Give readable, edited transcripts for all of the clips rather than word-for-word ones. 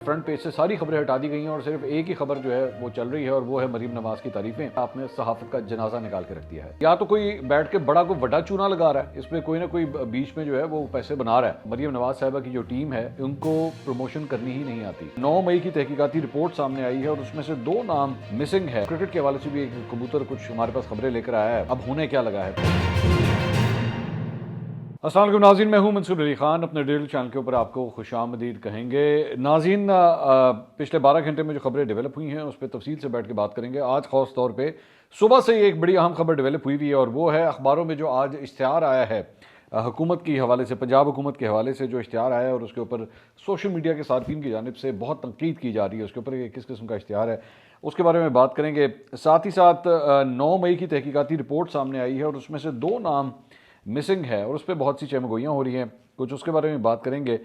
Front page से सारी खबरें हटा दी गई हैं और सिर्फ एक ही खबर जो है वो चल रही है और वो है मरीम नवाज की तारीफें। आपने सहाफत का जनाजा निकाल के रख दिया है। या तो कोई बैठ के बड़ा कोई बड़ा चूना लगा रहा है, इसमें कोई ना कोई बीच में जो है वो पैसे बना रहा है। मरीम नवाज साहिबा की जो टीम है उनको प्रमोशन करनी ही नहीं आती। 9 मई की तहकीकाती रिपोर्ट सामने आई है और उसमें से 2 नाम मिसिंग है। क्रिकेट के हवाले से भी एक कबूतर कुछ हमारे पास खबरें लेकर आया है। अब होने क्या लगा है। अस्सलाम वालेकुम नाज़रीन, मैं हूं मंसूर अली खान। अपने डेली चैनल के ऊपर आपको खुशामदीद कहेंगे। नाज़रीन, पिछले 12 घंटे में जो खबरें डेवलप हुई हैं उस पर तफसील से बैठ के बात करेंगे। आज ख़ास तौर पे सुबह से ही एक बड़ी अहम खबर डेवलप हुई है और वो है अखबारों में जो आज इश्तिहार आया है हुकूमत की हवाले से, पंजाब हुकूमत के हवाले से जो इश्तिहार आया है और उसके ऊपर सोशल मीडिया के सार्फिन की जानिब से बहुत तनकीद की जा रही है। उसके ऊपर किस किस्म का इश्तिहार है उसके बारे में बात करेंगे। साथ ही साथ 9 मई की तहकीकाती रिपोर्ट सामने आई है और उसमें से 2 नाम मिसिंग है और उस पर बहुत सी चहमगोइयाँ हो रही हैं, कुछ उसके बारे में बात करेंगे।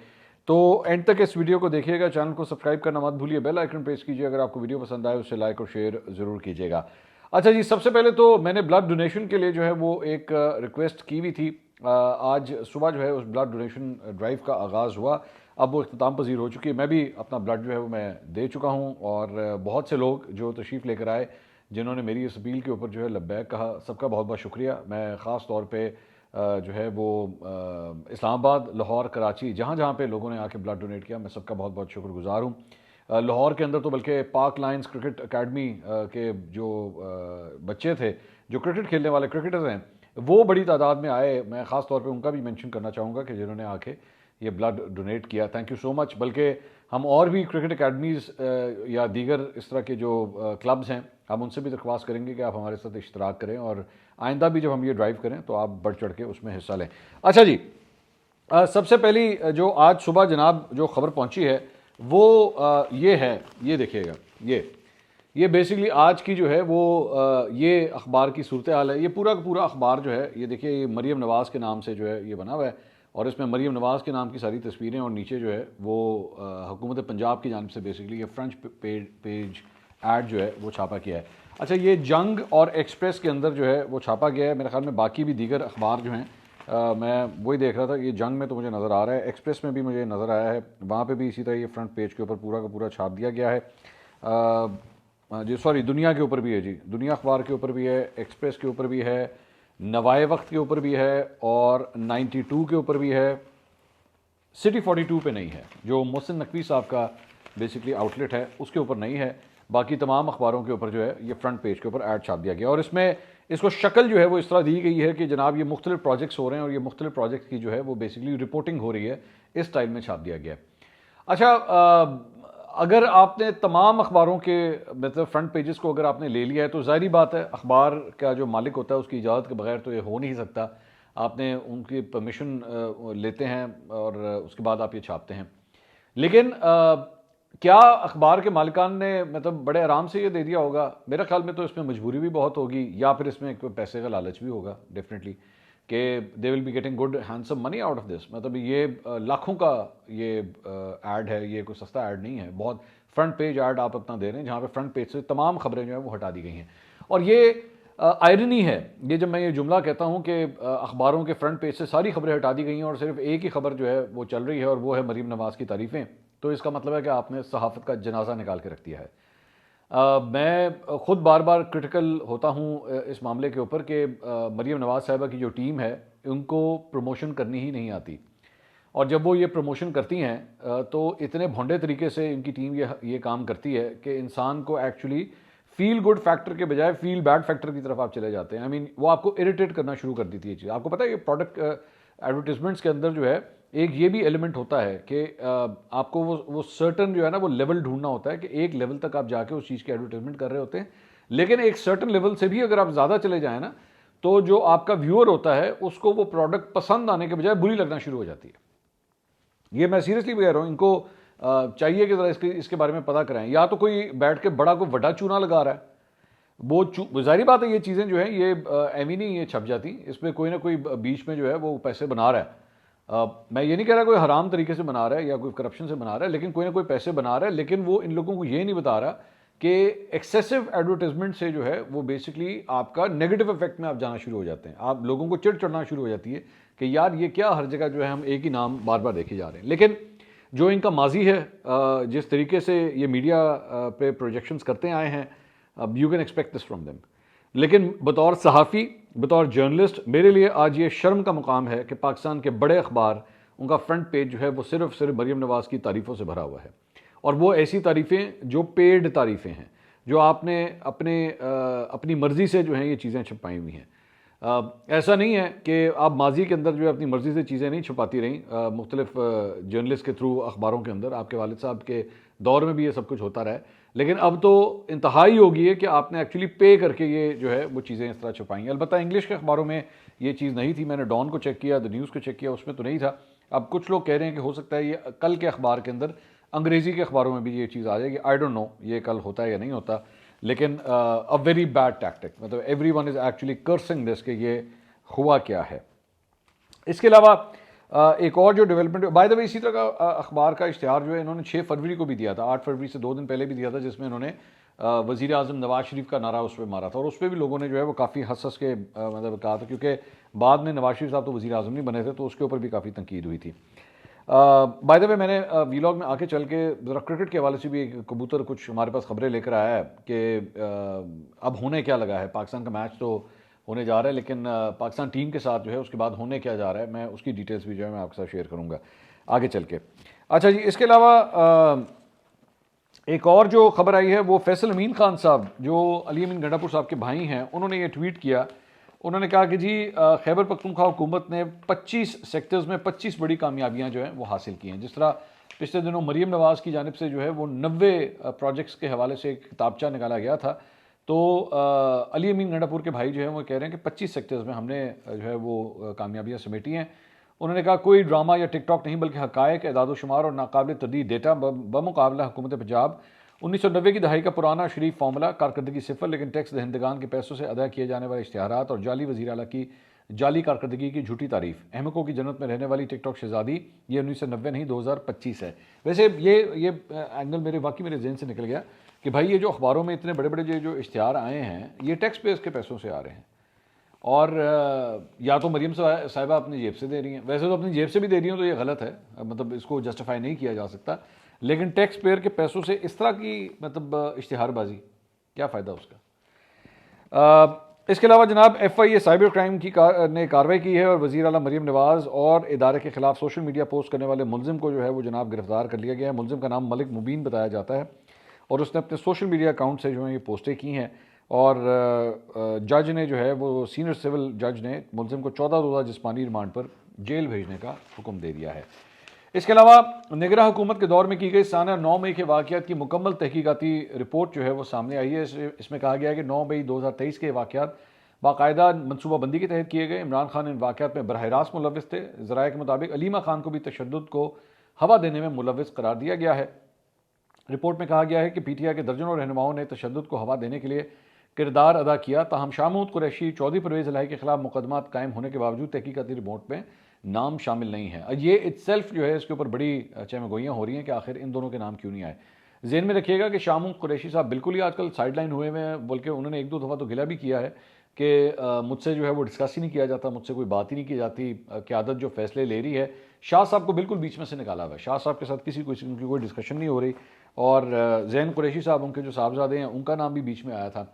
तो एंड तक इस वीडियो को देखिएगा। चैनल को सब्सक्राइब करना मत भूलिए, बेल आइकन प्रेस कीजिए। अगर आपको वीडियो पसंद आए उससे लाइक और शेयर ज़रूर कीजिएगा। अच्छा जी, सबसे पहले तो मैंने ब्लड डोनेशन के लिए जो है वो एक रिक्वेस्ट की हुई थी। आज सुबह जो है उस ब्लड डोनेशन ड्राइव का आगाज़ हुआ। अब वो इख्तिताम पजीर हो चुकी है। मैं भी अपना ब्लड जो है वो मैं दे चुका हूँ और बहुत से लोग जो तशरीफ़ लेकर आए, जिन्होंने मेरी इस अपील के ऊपर जो है लब्बैक कहा, सबका बहुत बहुत शुक्रिया। मैं ख़ास तौर पर जो है वो इस्लामाबाद, लाहौर, कराची, जहाँ जहाँ पे लोगों ने आके ब्लड डोनेट किया, मैं सबका बहुत बहुत शुक्रगुजार हूँ। लाहौर के अंदर तो बल्कि पाक लायंस क्रिकेट अकेडमी के जो बच्चे थे, जो क्रिकेट खेलने वाले क्रिकेटर्स हैं, वो बड़ी तादाद में आए। मैं ख़ास तौर पे उनका भी मेंशन करना चाहूँगा कि जिन्होंने आके ये ब्लड डोनेट किया, थैंक यू सो मच। बल्कि हम और भी क्रिकेट अकेडमीज़ या दीगर इस तरह के जो क्लब्स हैं, हम उनसे भी दरख्वास्त करेंगे कि आप हमारे साथ इश्तराक करें और आइंदा भी जब हम ये ड्राइव करें तो आप बढ़ चढ़ के उसमें हिस्सा लें। अच्छा जी, सबसे पहली जो आज सुबह जनाब जो खबर पहुंची है वो ये है, ये देखिएगा, ये बेसिकली आज की जो है वो ये अखबार की सूरत हाल है। ये पूरा का पूरा अखबार जो है, ये देखिए, ये मरीम नवाज़ के नाम से जो है ये बना हुआ है और इसमें मरीम नवाज़ के नाम की सारी तस्वीरें और नीचे जो है वो हुकूमत पंजाब की जानिब से बेसिकली ये फ्रंट पेज ऐड जो है वो छापा किया है। अच्छा, ये जंग और एक्सप्रेस के अंदर जो है वो छापा गया है। मेरे ख्याल में बाकी भी दीगर अखबार जो हैं, मैं वही देख रहा था। ये जंग में तो मुझे नज़र आ रहा है, एक्सप्रेस में भी मुझे नज़र आया है, वहाँ पे भी इसी तरह ये फ्रंट पेज के ऊपर पूरा का पूरा छाप दिया गया है। जी सॉरी, दुनिया के ऊपर भी है जी, दुनिया अखबार के ऊपर भी है, एक्सप्रेस के ऊपर भी है, नवाए वक्त के ऊपर भी है और 92 के ऊपर भी है। सिटी 42 पे नहीं है, जो मोहसिन नकवी साहब का बेसिकली आउटलेट है उसके ऊपर नहीं है। बाकी तमाम अखबारों के ऊपर जो है ये फ्रंट पेज के ऊपर ऐड छाप दिया गया और इसमें इसको शक्ल जो है वो इस तरह दी गई है कि जनाब ये मुख्तलिफ प्रोजेक्ट्स हो रहे हैं और ये मुख्तलिफ प्रोजेक्ट्स की जो है वो बेसिकली रिपोर्टिंग हो रही है, इस स्टाइल में छाप दिया गया है। अच्छा, अगर आपने तमाम अखबारों के मतलब फ्रंट पेजेस को अगर आपने ले लिया है तो ज़ाहिरी बात है, अखबार का जो मालिक होता है उसकी इजाज़त के बगैर तो ये हो नहीं सकता। आपने उनकी परमिशन लेते हैं और उसके बाद आप ये छापते हैं। लेकिन क्या अखबार के मालिकान ने मतलब बड़े आराम से ये दे दिया होगा? मेरे ख्याल में तो इसमें मजबूरी भी बहुत होगी या फिर इसमें कोई पैसे का लालच भी होगा डेफिनेटली, कि they will be getting good handsome money out of this. मतलब ये लाखों का ये ऐड है, ये कोई सस्ता ऐड नहीं है। बहुत फ्रंट पेज ऐड आप अपना दे रहे हैं जहाँ पे फ्रंट पेज से तमाम खबरें जो है वो हटा दी गई हैं। और ये आयरनी है, ये जब मैं ये जुमला कहता हूँ कि अखबारों के फ्रंट पेज से सारी खबरें हटा दी गई हैं और सिर्फ एक ही खबर जो है वो चल रही है और वो है मरीम नवाज़ की तारीफें, तो इसका मतलब है कि आपने सहाफ़त का जनाजा निकाल के रख दिया है। मैं ख़ुद बार बार क्रिटिकल होता हूँ इस मामले के ऊपर कि मरीम नवाज़ साहिबा की जो टीम है उनको प्रमोशन करनी ही नहीं आती और जब वो ये प्रमोशन करती हैं तो इतने भोंडे तरीके से इनकी टीम ये काम करती है कि इंसान को एक्चुअली फील गुड फैक्टर के बजाय फील बैड फैक्टर की तरफ आप चले जाते हैं। आई मीन वो आपको इरिटेट करना शुरू कर देती है ये चीज़। आपको पता है ये प्रोडक्ट एडवर्टीजमेंट्स के अंदर जो है एक ये भी एलिमेंट होता है कि आपको वो सर्टन जो है ना वो लेवल ढूंढना होता है कि एक लेवल तक आप जाके उस चीज़ की एडवर्टीजमेंट कर रहे होते हैं, लेकिन एक सर्टन लेवल से भी अगर आप ज़्यादा चले जाएँ ना तो जो आपका व्यूअर होता है उसको वो प्रोडक्ट पसंद आने के बजाय बुरी लगना शुरू हो जाती है। ये मैं सीरियसली कह रहा हूँ, इनको चाहिए कि ज़रा इसके बारे में पता कराएं। या तो कोई बैठ के बड़ा कोई बड़ा चूना लगा रहा है, वो ज़ाहिर बात है ये चीज़ें जो हैं ये एमी नहीं ये छप जाती, इसमें कोई ना कोई बीच में जो है वो पैसे बना रहा है। मैं ये नहीं कह रहा कोई हराम तरीके से बना रहा है या कोई करप्शन से बना रहा है, लेकिन कोई ना कोई पैसे बना रहा है। लेकिन वो इन लोगों को ये नहीं बता रहा कि एक्सेसिव एडवर्टाइजमेंट से जो है वो बेसिकली आपका नेगेटिव इफेक्ट में आप जाना शुरू हो जाते हैं। आप लोगों को चिढ़ चढ़ना शुरू हो जाती है कि यार ये क्या हर जगह जो है हम एक ही नाम बार बार देखे जा रहे हैं। लेकिन जो इनका माजी है, जिस तरीके से ये मीडिया पे प्रोजेक्शंस करते आए हैं, you can expect this from them. लेकिन बतौर सहाफ़ी, बतौर जर्नलिस्ट, मेरे लिए आज ये शर्म का मुकाम है कि पाकिस्तान के बड़े अखबार, उनका फ्रंट पेज जो है वो सिर्फ मरीम नवाज़ की तारीफ़ों से भरा हुआ है, और वो ऐसी तारीफ़ें जो पेड तारीफ़ें हैं, जो आपने अपनी मर्ज़ी से जो हैं ये चीज़ें छुपाई हुई हैं। ऐसा नहीं है कि आप माजी के अंदर जो है अपनी मर्ज़ी से चीज़ें नहीं छुपाती रहीं, मुख्तलिफ जर्नलिस्ट के थ्रू अखबारों के अंदर, आपके वालिद साहब के दौर में भी ये सब कुछ होता रहा है। लेकिन अब तो इंतहाई होगी है कि आपने एक्चुअली पे करके ये जो है वो चीज़ें इस तरह छुपाई। अलबत्ता इंग्लिश के अखबारों में ये चीज़ नहीं थी, मैंने डॉन को चेक किया, द न्यूज़ को चेक किया, उसमें तो नहीं था। अब कुछ लोग कह रहे हैं कि हो सकता है ये कल के अखबार के अंदर अंग्रेज़ी के अखबारों में भी ये चीज़ आ जाएगी। आई डोंट नो ये कल होता है या नहीं होता, लेकिन अ वेरी बैड टैक्टिक, मतलब every one is actually cursing this कि ये हुआ क्या है। इसके अलावा एक और जो डेवलपमेंट, बाय द वे, इसी तरह का अखबार का इश्तिहार जो है इन्होंने 6 फरवरी को भी दिया था, 8 फरवरी से 2 दिन पहले भी दिया था, जिसमें इन्होंने वज़ीर आज़म नवाज़ शरीफ का नारा उस पर मारा था, और उस पर भी लोगों ने जो है वो काफ़ी हंस हंस के मतलब कहा था, क्योंकि बाद में नवाज़ शरीफ साहब तो वज़ीर आज़म नहीं बने थे, तो उसके ऊपर भी काफ़ी तनकीद हुई थी। बाय द वे, मैंने वीलॉग में आके चल के ज़रा क्रिकेट के हवाले से भी एक कबूतर कुछ हमारे पास खबरें लेकर आया है कि अब होने क्या लगा है। पाकिस्तान का मैच तो होने जा रहा है, लेकिन पाकिस्तान टीम के साथ जो है उसके बाद होने क्या जा रहा है, मैं उसकी डिटेल्स भी जो है मैं आपके साथ शेयर करूंगा आगे चल के। अच्छा जी, इसके अलावा एक और जो खबर आई है वो फैसल अमीन खान साहब, जो अली अमीन गंडापुर साहब के भाई हैं, उन्होंने ये ट्वीट किया। उन्होंने कहा कि जी खैबर पख्तूनख्वा हुकूमत ने 25 सेक्टर्स में 25 बड़ी कामयाबियां जो हैं वो हासिल की हैं। जिस तरह पिछले दिनों मरीम नवाज़ की जानिब से जो है वो 90 प्रोजेक्ट्स के हवाले से एक किताबचा निकाला गया था, तो अली अमीन गंडापुर के भाई जो है वो कह रहे हैं कि 25 सेक्टर्स में हमने जो है वो कामयाबियाँ समेटी हैं। उन्होंने कहा कोई ड्रामा या टिकटॉक नहीं, बल्कि हक़ाइक़, एदाद-ओ-शुमार और नाकाबिल तरदीद डेटा बमुकाबला हुकूमत पंजाब 1990 की दहाई का पुराना शरीफ फार्मूला, कारकर्दगी सिफर, लेकिन टैक्स दहिंदगान के पैसों से अदा किए जाने वाले इश्तिहारात और जाली वज़ीर आला की जाली कारकर्दगी की झूठी तारीफ। अहमकों की जन्नत में रहने वाली टिकटॉक शहजादी, ये 1990 नहीं 2025 है। वैसे ये एंगल मेरे जहन से निकल गया कि भाई ये जो अखबारों में इतने बड़े बड़े जो इश्तिहार आए हैं, ये टैक्स पेयर्स के पैसों से आ रहे हैं, और या तो मरीम साहिबा अपनी जेब से दे रही हैं। वैसे तो अपनी जेब से भी दे रही हैं तो ये गलत है, मतलब इसको जस्टिफाई नहीं किया जा सकता, लेकिन टैक्स पेयर के पैसों से इस तरह की मतलब इश्तिहारबाजी, क्या फ़ायदा उसका। इसके अलावा जनाब FIA साइबर क्राइम ने कार्रवाई की है और वज़ीर आला मरीम नवाज़ और इदारे के खिलाफ सोशल मीडिया पोस्ट करने वाले मुलजिम को जो है वो जनाब गिरफ्तार कर लिया गया है। मुलजिम का नाम मलिक मुबीन बताया जाता है, और उसने अपने सोशल मीडिया अकाउंट से जो है ये पोस्टें की हैं, और जज ने जो है वो सीनियर सिविल जज ने मुलजिम को 14 रोज़ा जिस्मानी रिमांड पर जेल भेजने का हुक्म दे दिया है। इसके अलावा निगरां हुकूमत के दौर में की गई साना 9 मई के वाक़यात की मुकम्मल तहकीकाती रिपोर्ट जो है वो सामने आई है। इसमें कहा गया है कि 9 मई 2023 के वाक़यात बाकायदा मनसूबाबंदी के तहत किए गए। इमरान खान इन वाक़यात में बरह रास्त मुलव्विस थे। ज़राए के मुताबिक अलीमा खान को भी तशद्दुद को हवा देने में मुलव्विस करार दिया गया है। रिपोर्ट में कहा गया है कि PTI के दर्जनों रहनुमाओं ने तशद्दुद को हवा देने के लिए किरदार अदा किया। ताहम शाह महमूद कुरैशी, चौधरी परवेज़ इलाही के खिलाफ मुकदमात कायम होने के बावजूद तहकीकाती रिपोर्ट में नाम शामिल नहीं है। ये इट्सेल्फ जो है इसके ऊपर बड़ी चहमगोइयाँ हो रही हैं कि आखिर इन दोनों के नाम क्यों नहीं आए। ज़हन में रखिएगा कि शाह महमूद कुरैशी साहब बिल्कुल ही आजकल साइडलाइन हुए हुए हैं, बल्कि उन्होंने 1-2 दफ़ा तो गिला भी किया है कि मुझसे जो है वो डिस्कस ही नहीं किया जाता, मुझसे कोई बात ही नहीं की जाती, क़यादत जो फैसले ले रही है शाह साहब को बिल्कुल बीच में से निकाला हुआ है। शाह साहब के साथ किसी की कोई डिस्कशन नहीं हो रही, और ज़ैन कुरैशी साहब उनके जो साहबजादे हैं उनका नाम भी बीच में आया था।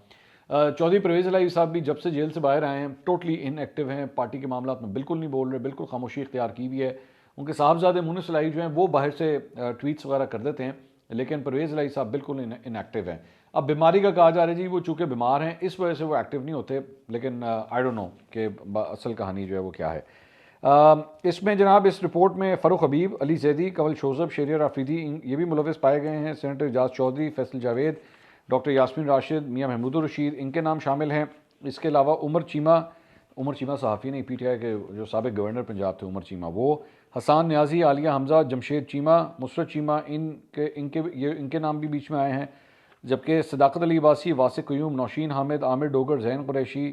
चौधरी परवेज़ इलाही साहब भी जब से जेल से बाहर आए हैं टोटली इनएक्टिव हैं, पार्टी के मामला में बिल्कुल नहीं बोल रहे, बिल्कुल खामोशी इख्तियार की हुई है। उनके साहबजादे मुनिस इलाही जो हैं वो बाहर से ट्वीट्स वगैरह कर देते हैं, लेकिन परवेज़ इलाही साहब बिल्कुल इनएक्टिव हैं। अब बीमारी का कहा जा रहा है जी, वो चूँकि बीमार हैं इस वजह से वो एक्टिव नहीं होते, लेकिन आई डोंट नो कि असल कहानी जो है वो क्या है। इसमें जनाब इस रिपोर्ट में फ़ारूक हबीब, अली जैदी, कंवल शोज़ब, शेरियर आफरीदी ये भी मुलव्विस पाए गए हैं। सेनेटर एजाज चौधरी, फैसल जावेद, डॉक्टर यास्मीन राशिद, मियाँ महमूद रशीद, इनके नाम शामिल हैं। इसके अलावा उमर चीमा सहाफ़ी नहीं, PTI के जो साबिक़ गवर्नर पंजाब थे उमर चीमा, वो, हसान न्याजी, आलिया हमज़ा, जमशेद चीमा, मुसरत चीमा, इनके नाम भी बीच में आए हैं। जबकि सदाकत अली अब्बासी, वासिक क़य्यूम, नौशीन हामिद, आमिर डोगर, ज़ैन कुरैशी,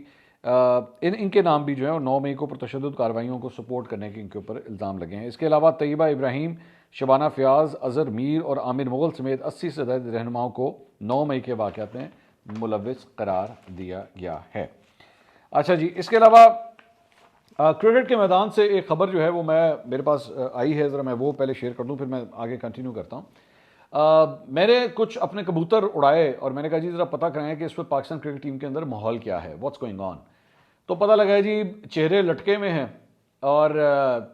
इनके नाम भी जो है 9 मई को तशद्दुद कार्रवाइयों को सपोर्ट करने के इनके ऊपर इल्ज़ाम लगे हैं। इसके अलावा तैयबा इब्राहीम, शबाना फ़याज़, अज़हर मीर और आमिर मुग़ल समेत 80 से ज़्यादा रहनुमाओं को 9 मई के वाक़यात में मुलव्विस करार दिया गया है। अच्छा जी, इसके अलावा क्रिकेट के मैदान से एक खबर जो है वो मेरे पास आई है, ज़रा मैं वो पहले शेयर कर दूं, फिर मैं आगे कंटिन्यू करता हूं। मैंने कुछ अपने कबूतर उड़ाए और मैंने कहा जी ज़रा पता कराएं कि इस वक्त पाकिस्तान क्रिकेट टीम के अंदर माहौल क्या है, व्हाट्स गोइंग ऑन। तो पता लगा है जी चेहरे लटके में हैं और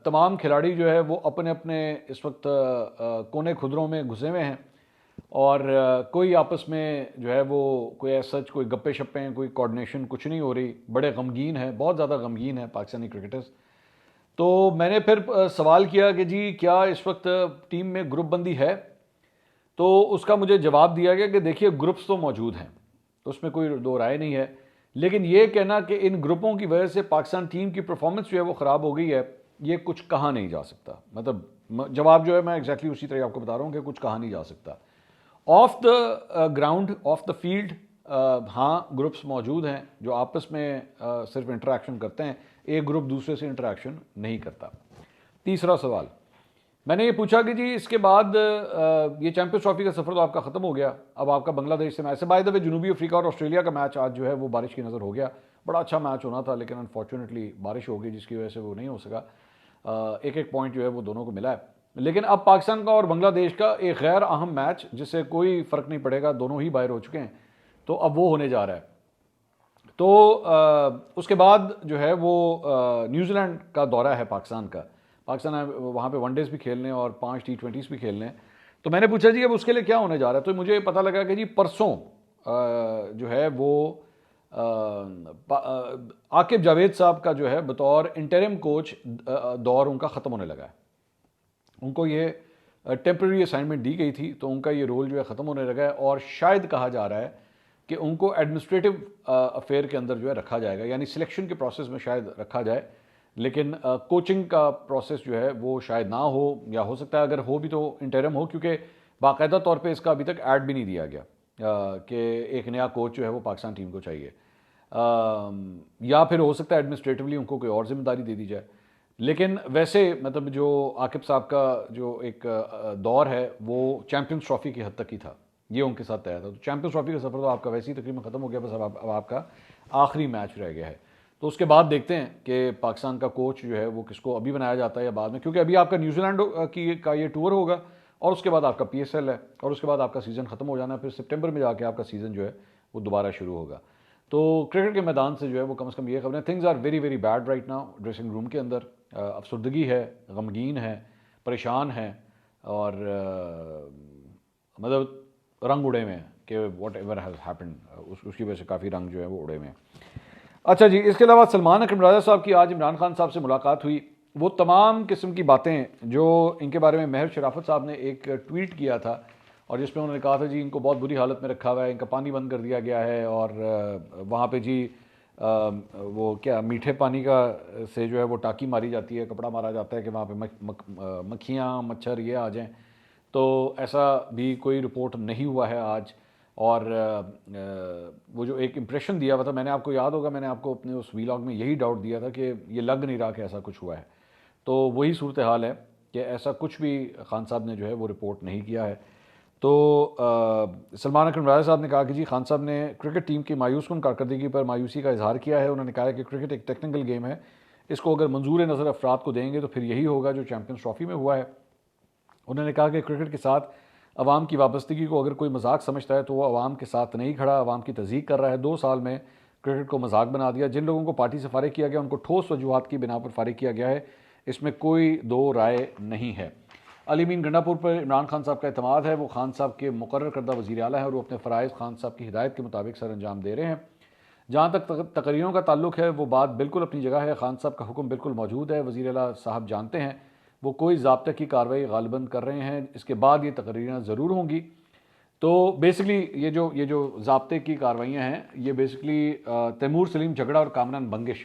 तमाम खिलाड़ी जो है वो अपने अपने इस वक्त कोने खुदरों में घुसे हुए हैं और कोई आपस में जो है वो कोई ऐसा कोई गप्पे शप्पे हैं, कोई कोऑर्डिनेशन कुछ नहीं हो रही, बड़े गमगीन है, बहुत ज़्यादा गमगीन है पाकिस्तानी क्रिकेटर्स। तो मैंने फिर सवाल किया कि जी क्या इस वक्त टीम में ग्रुप बंदी है, तो उसका मुझे जवाब दिया गया कि देखिए ग्रुप्स तो मौजूद हैं, उसमें कोई दो राय नहीं है, लेकिन ये कहना कि इन ग्रुपों की वजह से पाकिस्तान टीम की परफॉर्मेंस जो है वो ख़राब हो गई है, ये कुछ कहा नहीं जा सकता। मतलब जवाब जो है मैं एग्जैक्टली उसी तरह आपको बता रहा हूँ कि कुछ कहा नहीं जा सकता। Of the ground, of the field, हाँ ग्रुप्स मौजूद हैं जो आपस में सिर्फ इंटरेक्शन करते हैं, एक ग्रुप दूसरे से इंटरेक्शन नहीं करता। तीसरा सवाल मैंने ये पूछा कि जी इसके बाद ये चैंपियंस ट्रॉफी का सफ़र तो आपका ख़त्म हो गया, अब आपका बांग्लादेश से मैच है। बाय द वे जनूबी अफ्रीका और ऑस्ट्रेलिया का मैच आज जो है वो बारिश की नज़र हो गया, बड़ा अच्छा मैच होना था लेकिन अनफॉर्चुनेटली बारिश हो गई जिसकी वजह से वो नहीं हो सका। एक एक पॉइंट जो है वो दोनों को मिला है, लेकिन अब पाकिस्तान का और बांग्लादेश का एक गैर अहम मैच जिससे कोई फ़र्क नहीं पड़ेगा, दोनों ही बाहर हो चुके हैं, तो अब वो होने जा रहा है। तो उसके बाद जो है वो न्यूजीलैंड का दौरा है पाकिस्तान का। पाकिस्तान वहाँ पे वनडेज भी खेलने और 5 T20s भी खेलने। तो मैंने पूछा जी अब उसके लिए क्या होने जा रहा है, तो मुझे पता लगा कि जी परसों जो है वो आकिब जावेद साहब का जो है बतौर इंटरिम कोच दौर उनका ख़त्म होने लगा है। उनको ये टेम्प्रेरी असाइनमेंट दी गई थी, तो उनका ये रोल जो है ख़त्म होने लगा है और शायद कहा जा रहा है कि उनको एडमिनिस्ट्रेटिव अफेयर के अंदर जो है रखा जाएगा, यानी सिलेक्शन के प्रोसेस में शायद रखा जाए, लेकिन कोचिंग का प्रोसेस जो है वो शायद ना हो, या हो सकता है अगर हो भी तो इंटरिम हो, क्योंकि बाकायदा तौर पे इसका अभी तक ऐड भी नहीं दिया गया कि एक नया कोच जो है वो पाकिस्तान टीम को चाहिए। या फिर हो सकता है एडमिनिस्ट्रेटिवली उनको कोई और जिम्मेदारी दे दी जाए। लेकिन वैसे मतलब जो आकिब साहब का जो एक दौर है वो चैम्पियंस ट्रॉफी की हद तक ही था, ये उनके साथ तय था। तो चैम्पियंस ट्रॉफी का सफ़र तो आपका वैसे ही तकरीबन ख़त्म हो गया, बस अब आपका आखिरी मैच रह गया है। तो उसके बाद देखते हैं कि पाकिस्तान का कोच जो है वो किसको अभी बनाया जाता है या बाद में, क्योंकि अभी आपका न्यूजीलैंड का ये टूर होगा और उसके बाद आपका PSL है और उसके बाद आपका सीज़न ख़त्म हो जाना है, फिर सितंबर में जाके आपका सीज़न जो है वो दोबारा शुरू होगा। तो क्रिकेट के मैदान से जो है वो कम से कम ये खबरें, things are very very bad right now. Dressing room के अंदर अफसरदगी है, गमगीन है, परेशान है और मतलब रंग उड़े हुए हैं कि वॉट एवर हैज़ हैपेंड, उसकी वजह से काफ़ी रंग जो है वो उड़े हुए हैं। अच्छा जी, इसके अलावा सलमान अकरम राजा साहब की आज इमरान खान साहब से मुलाकात हुई। वो तमाम किस्म की बातें जो इनके बारे में महर शराफत साहब ने एक ट्वीट किया था और जिसमें उन्होंने कहा था जी इनको बहुत बुरी हालत में रखा हुआ है, इनका पानी बंद कर दिया गया है और वहाँ पे जी वो क्या मीठे पानी का से जो है वो टाँकी मारी जाती है, कपड़ा मारा जाता है कि वहाँ पे मक्खियाँ मच्छर ये आ जाएँ। तो ऐसा भी कोई रिपोर्ट नहीं हुआ है आज। और वो जो एक इम्प्रेशन दिया हुआ था, मैंने आपको याद होगा मैंने आपको अपने उस वीलॉग में यही डाउट दिया था कि ये लग नहीं रहा कि ऐसा कुछ हुआ है। तो वही सूरत हाल है कि ऐसा कुछ भी खान साहब ने जो है वो रिपोर्ट नहीं किया है। तो सलमान अकरम राजा साहब ने कहा कि जी खान साहब ने क्रिकेट टीम की मायूसकुन कारकर्दगी पर मायूसी का इजहार किया है। उन्होंने कहा कि क्रिकेट एक टेक्निकल गेम है, इसको अगर मंजूर नज़र अफराद को देंगे तो फिर यही होगा जो चैम्पियंस ट्रॉफी में हुआ है। उन्होंने कहा कि क्रिकेट के साथ अवाम की वाबस्तगी को अगर कोई मजाक समझता है तो वो अवाम के साथ नहीं खड़ा, अवाम की तज़ीक कर रहा है। 2 साल में क्रिकेट को मजाक बना दिया। जिन लोगों को पार्टी से फारिग किया गया उनको ठोस वजूहात की बिना पर फारिग किया गया है, इसमें कोई दो राय नहीं है। अली मीन गंडापुर पर इमरान खान साहब का एतमाद है, वो खान साहब के मुकर्रर करदा वज़ीर आला है और वो अपने फ़राइज़ खान साहब की हिदायत के मुताबिक सर अंजाम दे रहे हैं। जहाँ तक तकरीरों का ताल्लुक है वो बात बिल्कुल अपनी जगह है, खान साहब का हुक्म बिल्कुल मौजूद है। वज़ीर आला साहब जानते हैं वो कोई ज़ाब्ते की कार्रवाई गालिबन कर रहे हैं, इसके बाद ये तकरीरें ज़रूर होंगी। तो बेसिकली ये जो ज़ाब्ते की कार्रवाइयाँ हैं ये बेसिकली तैमूर सलीम झगड़ा और कामरान बंगिश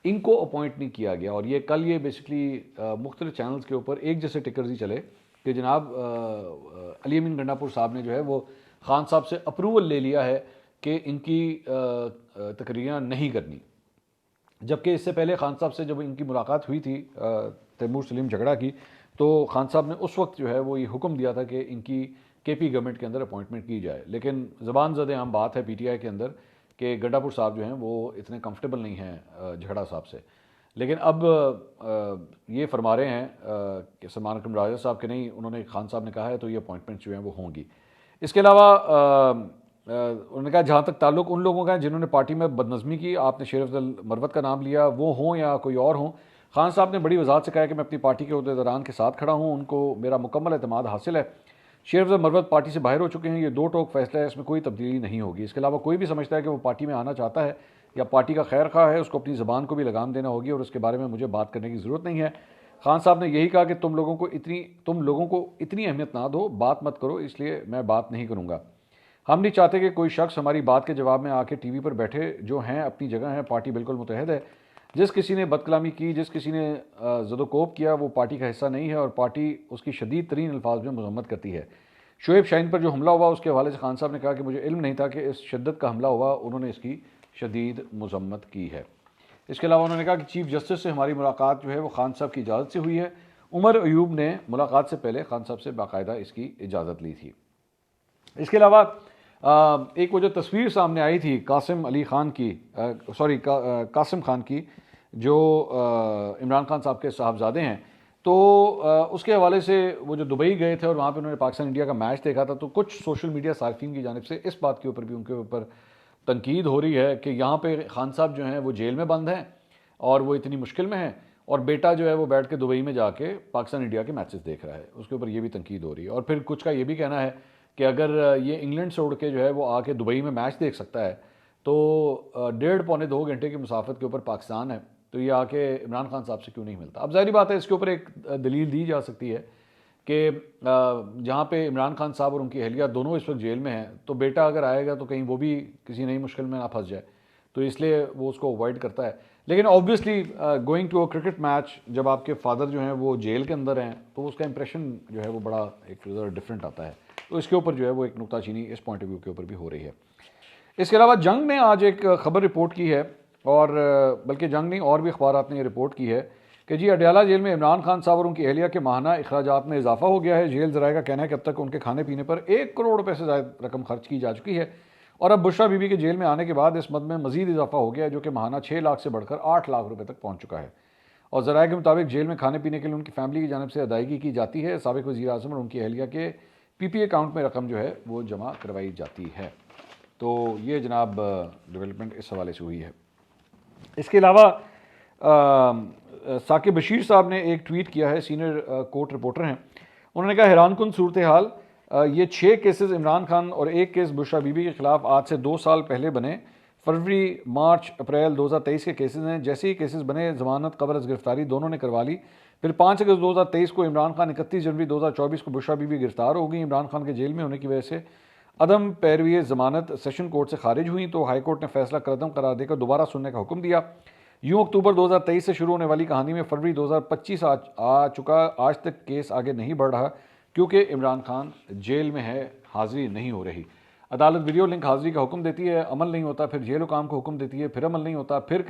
इनको अपॉइंट नहीं किया गया। और ये कल ये बेसिकली मुख्तलिफ चैनल्स के ऊपर एक जैसे टिकर्स ही चले कि जनाब अली अमीन गंडापुर साहब ने जो है वो खान साहब से अप्रूवल ले लिया है कि इनकी तकरीरें नहीं करनी। जबकि इससे पहले खान साहब से जब इनकी मुलाकात हुई थी तैमूर सलीम झगड़ा की, तो खान साहब ने उस वक्त जो है वो ये हुक्म दिया था कि इनकी KP गवर्नमेंट के अंदर अपॉइंटमेंट की जाए। लेकिन ज़बान ज़दे आम बात है PTI के अंदर कि गंडापुर साहब जो हैं वो इतने कंफर्टेबल नहीं हैं झगड़ा साहब से। लेकिन अब ये फरमा रहे हैं कि सलमान अकरम राजा साहब के नहीं, उन्होंने खान साहब ने कहा है तो ये अपॉइंटमेंट्स जो हैं वो होंगी। इसके अलावा उन्होंने कहा जहाँ तक ताल्लुक उन लोगों का है जिन्होंने पार्टी में बदनज़मी की, आपने शेर अफजल मरवत का नाम लिया, वो हों या कोई और हों, खान साहब ने बड़ी वजाहत से कहा कि मैं अपनी पार्टी के अहदेदारान के साथ खड़ा हूँ, उनको मेरा मुकम्मल एतमाद हासिल है। शेर अफजल मरवत पार्टी से बाहर हो चुके हैं, ये दो टोक फैसला है, इसमें कोई तब्दीली नहीं होगी। इसके अलावा कोई भी समझता है कि वो पार्टी में आना चाहता है या पार्टी का खैर खा है, उसको अपनी ज़बान को भी लगाम देना होगी और उसके बारे में मुझे बात करने की ज़रूरत नहीं है। खान साहब ने यही कहा कि तुम लोगों को इतनी अहमियत ना दो, बात मत करो, इसलिए मैं बात नहीं करूँगा। हम नहीं चाहते कि कोई शख्स हमारी बात के जवाब में आके टीवी पर बैठे, जो हैं अपनी जगह हैं, पार्टी बिल्कुल मुतहद है। जिस किसी ने बदकलामी की, जिस किसी ने ज़दोकोब किया, वो पार्टी का हिस्सा नहीं है और पार्टी उसकी शदीद तरीन अल्फाज में मजम्मत करती है। शोएब शाहीन पर जो हमला हुआ उसके हवाले से खान साहब ने कहा कि मुझे इल्म नहीं था कि इस शिद्दत का हमला हुआ, उन्होंने इसकी शदीद मजम्मत की है। इसके अलावा उन्होंने कहा कि चीफ जस्टिस से हमारी मुलाकात जो है वो खान साहब की इजाज़त से हुई है। उमर अयूब ने मुलाकात से पहले खान साहब से बाकायदा इसकी इजाज़त ली थी। इसके अलावा एक वो जो तस्वीर सामने आई थी कासिम अली खान की, कासिम खान की, जो इमरान खान साहब के साहबजादे हैं, तो उसके हवाले से वो जो दुबई गए थे और वहाँ पे उन्होंने पाकिस्तान इंडिया का मैच देखा था, तो कुछ सोशल मीडिया सार्फिन की जानिब से इस बात के ऊपर भी उनके ऊपर तनकीद हो रही है कि यहाँ पे खान साहब जो हैं वो जेल में बंद हैं और वो इतनी मुश्किल में हैं और बेटा जो है वो बैठ के दुबई में जाके पाकिस्तान इंडिया के मैचेस देख रहा है। उसके ऊपर ये भी तनकीद हो रही है। और फिर कुछ का ये भी कहना है कि अगर ये इंग्लैंड से उड़ के जो है वो आके दुबई में मैच देख सकता है तो 1.5-2 घंटे की मुसाफत के ऊपर पाकिस्तान है, तो ये आके इमरान खान साहब से क्यों नहीं मिलता। अब जाहिर बात है इसके ऊपर एक दलील दी जा सकती है कि जहाँ पे इमरान खान साहब और उनकी अहलिया दोनों इस वक्त जेल में हैं, तो बेटा अगर आएगा तो कहीं वो भी किसी नई मुश्किल में ना फंस जाए, तो इसलिए वो उसको अवॉइड करता है। लेकिन obviously going to a cricket match, जब आपके फादर जो हैं वो जेल के अंदर हैं, तो उसका इंप्रेशन जो है वो बड़ा एक डिफरेंट आता है। तो इसके ऊपर जो है वो एक नुक्ताचीनी इस पॉइंट ऑफ व्यू के ऊपर भी हो रही है। इसके अलावा जंग ने आज एक खबर रिपोर्ट की है, और बल्कि जंग नहीं और भी अखबारात ने रिपोर्ट की है कि जी अडयाला जेल में इमरान खान साहब और उनकी अहलिया के माहाना अखराजात में इजाफा हो गया है। जेल ज़राए का कहना है कि अब तक उनके खाने पीने पर 1 करोड़ रुपये से ज़्यादा रकम खर्च की जा चुकी है और अब बुशरा बीबी के जेल में आने के बाद इस मद में मजीद इजाफा हो गया है, जो कि माहाना 6 लाख से बढ़कर 8 लाख रुपये तक पहुँच चुका है। और ज़राए के मुताबिक जेल में खाने पीने के लिए उनकी फैमिली की जानिब से अदायगी की जाती है। साबिक़ वज़ीर आज़म और उनकी अहलिया के PPA अकाउंट में रकम जो है वो जमा करवाई जाती है। तो ये जनाब डेवलपमेंट इस हवाले से हुई है। इसके अलावा साकिब बशीर साहब ने एक ट्वीट किया है, सीनियर कोर्ट रिपोर्टर हैं। उन्होंने कहा हैरानकुन सूरत हाल, ये 6 केसेस इमरान खान और 1 केस बुशरा बीबी के खिलाफ आज से 2 साल पहले बने, फरवरी मार्च अप्रैल 2023 के केसेस हैं। जैसे ही केसेस बने ज़मानत कब्ल अज़ गिरफ्तारी दोनों ने करवा ली। फिर 5 अगस्त 2023 को इमरान खान, 31 जनवरी 2024 को बुशरा बीबी गिरफ्तार हो गई। इमरान खान के जेल में होने की वजह से अदम पैरवी ज़मानत सेशन कोर्ट से खारिज हुई, तो हाई कोर्ट ने फैसला करदम करार देकर दोबारा सुनने का हुक्म दिया। यूँ अक्टूबर 2023 से शुरू होने वाली कहानी में फरवरी 2025 आ चुका। आज तक केस आगे नहीं बढ़ रहा क्योंकि इमरान खान जेल में है, हाज़िरी नहीं हो रही। अदालत वीडियो लिंक हाज़िरी का हुक्म देती है, अमल नहीं होता, फिर जेल हुकाम को हुक्म देती है, फिर अमल नहीं होता, फिर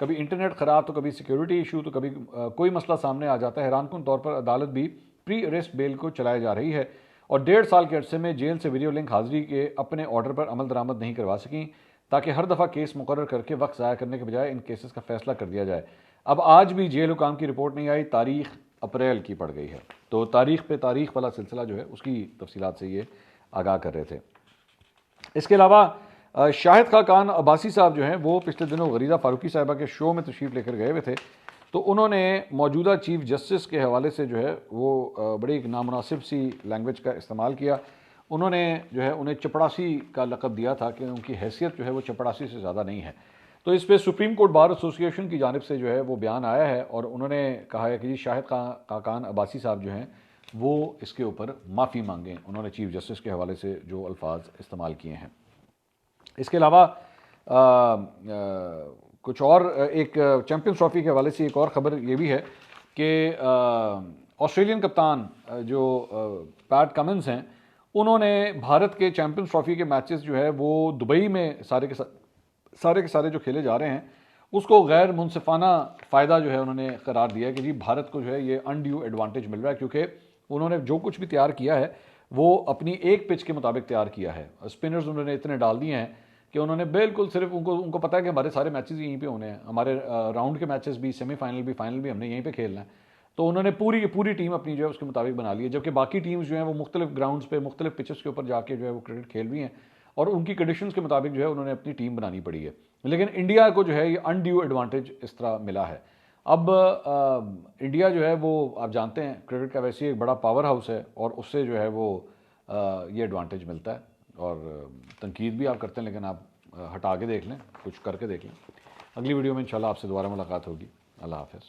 कभी इंटरनेट ख़राब, तो कभी सिक्योरिटी इशू, तो कभी कोई मसला सामने आ जाता है। हैरानकुन तौर पर अदालत भी प्री अरेस्ट बेल को चलाई जा रही है और 1.5 साल के अरसे में जेल से वीडियो लिंक हाज़िरी के अपने ऑर्डर पर अमल दरामद नहीं करवा सकें, ताकि हर दफ़ा केस मुकर्रर करके वक्त ज़ाया करने के बजाय इन केसेस का फैसला कर दिया जाए। अब आज भी जेल हुकाम की रिपोर्ट नहीं आई, तारीख अप्रैल की पड़ गई है। तो तारीख पे तारीख वाला सिलसिला जो है उसकी तफसीलात से ये आगाह कर रहे थे। इसके अलावा शाहिद खाकान अब्बासी साहब जो हैं वो पिछले दिनों गरीदा फारूकी साहिबा के शो में तशरीफ़ लेकर गए हुए थे, तो उन्होंने मौजूदा चीफ जस्टिस के हवाले से जो है वो बड़ी एक नामुनासिब सी लैंग्वेज का इस्तेमाल किया। उन्होंने जो है उन्हें चपड़ासी का लक़ब दिया था कि उनकी हैसियत जो है वो चपड़ासी से ज़्यादा नहीं है। तो इस पर सुप्रीम कोर्ट बार एसोसिएशन की जानिब से जो है वो बयान आया है और उन्होंने कहा है कि जी शाहिद खाकान अब्बासी साहब जो हैं वो इसके ऊपर माफ़ी मांगें। उन्होंने चीफ जस्टिस के हवाले से जो अल्फाज इस्तेमाल किए हैं। इसके अलावा कुछ और एक चैम्पियंस ट्रॉफ़ी के हवाले से एक और ख़बर ये भी है कि ऑस्ट्रेलियन कप्तान जो पैट कमिंस हैं, उन्होंने भारत के चैम्पियंस ट्रॉफ़ी के मैचेस जो है वो दुबई में सारे के सारे जो खेले जा रहे हैं उसको गैर मुनसिफाना फ़ायदा जो है उन्होंने करार दिया है कि जी भारत को जो है ये अनड्यू एडवांटेज मिल रहा है, क्योंकि उन्होंने जो कुछ भी तैयार किया है वो अपनी एक पिच के मुताबिक तैयार किया है। स्पिनर्स उन्होंने इतने डाल दिए हैं कि उन्होंने बिल्कुल सिर्फ उनको पता है कि हमारे सारे मैचेस यहीं पे होने हैं, हमारे राउंड के मैचेस भी, सेमीफाइनल भी, फाइनल भी हमने यहीं पे खेलना है। तो उन्होंने पूरी टीम अपनी जो है उसके मुताबिक बना ली है, जबकि बाकी टीम्स जो हैं वो मुख्तलिफ ग्राउंड्स पे, मुख्तलिफ पिचेस के ऊपर जाके जो है वो क्रिकेट खेल रही हैं और उनकी कंडीशंस के मुताबिक जो है उन्होंने अपनी टीम बनानी पड़ी है। लेकिन इंडिया को जो है ये अनड्यू एडवांटेज इस तरह मिला है। अब इंडिया जो है वो आप जानते हैं क्रिकेट का वैसे ही एक बड़ा पावर हाउस है और उससे जो है वो ये एडवांटेज मिलता है। और तनकीद भी आप करते हैं, लेकिन आप हटा के देख लें, कुछ करके देख लें। अगली वीडियो में इंशाल्लाह आपसे दोबारा मुलाकात होगी। अल्लाह हाफ़िज़।